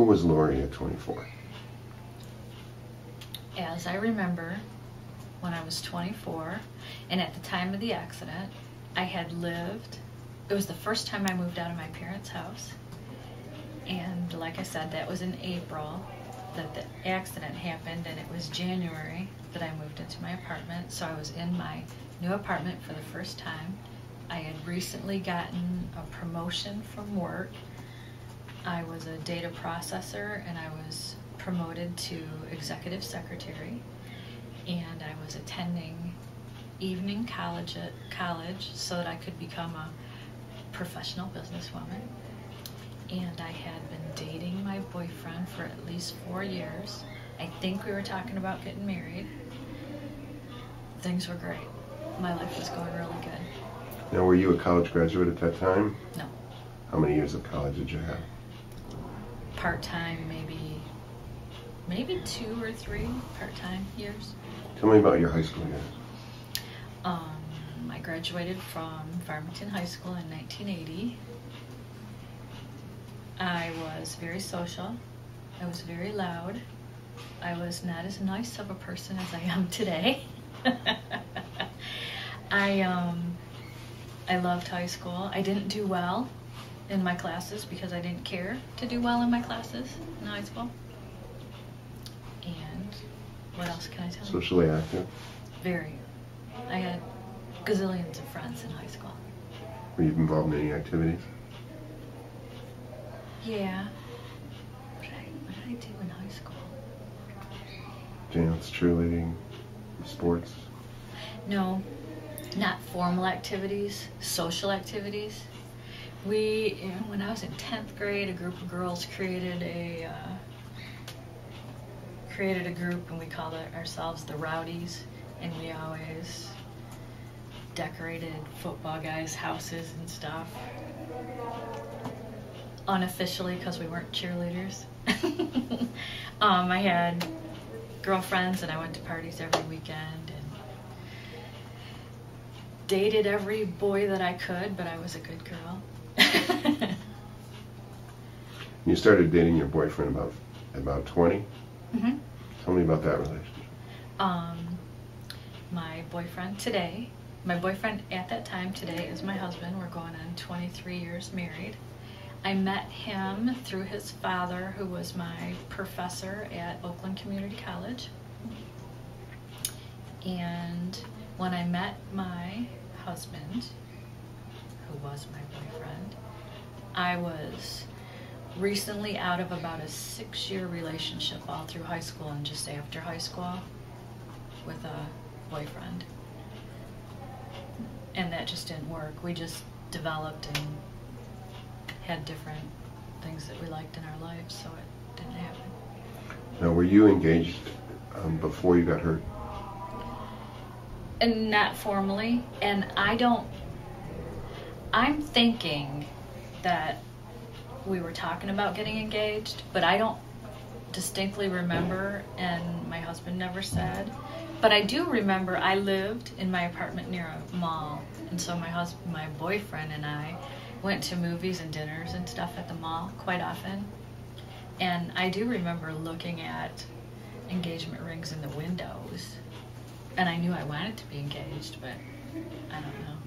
Who was Lori at 24? As I remember, when I was 24, and at the time of the accident, I had lived, it was the first time I moved out of my parents' house. And like I said, that was in April that the accident happened, and it was January that I moved into my apartment. So I was in my new apartment for the first time. I had recently gotten a promotion from work. I was a data processor, and I was promoted to executive secretary, and I was attending evening college so that I could become a professional businesswoman. And I had been dating my boyfriend for at least 4 years. I think we were talking about getting married. Things were great. My life was going really good. Now, were you a college graduate at that time? No. How many years of college did you have? Part-time, maybe 2 or 3 part-time years. Tell me about your high school years. I graduated from Farmington High School in 1980. I was very social. I was very loud. I was not as nice of a person as I am today. I loved high school. I didn't do well in my classes because I didn't care to do well in my classes in high school. And what else can I tell you? Socially active? Very. I had gazillions of friends in high school. Were you involved in any activities? Yeah. What did I do in high school? Dance, cheerleading, sports? No, not formal activities, social activities. When I was in 10th grade, a group of girls created a group, and we called ourselves the Rowdies, and we always decorated football guys' houses and stuff. Unofficially, because we weren't cheerleaders. I had girlfriends, and I went to parties every weekend and dated every boy that I could, but I was a good girl. You started dating your boyfriend about 20? Mm-hmm. Tell me about that relationship. My boyfriend at that time, today, is my husband. We're going on 23 years married. I met him through his father, who was my professor at Oakland Community College. And when I met my husband, who was my boyfriend, I was recently out of about a 6-year relationship all through high school and just after high school with a boyfriend. And that just didn't work. We just developed and had different things that we liked in our lives, so it didn't happen. Now, were you engaged before you got hurt? And not formally, and I'm thinking that we were talking about getting engaged, but I don't distinctly remember, and my husband never said. But I do remember I lived in my apartment near a mall, and so my boyfriend and I went to movies and dinners and stuff at the mall quite often. And I do remember looking at engagement rings in the windows, and I knew I wanted to be engaged, but I don't know.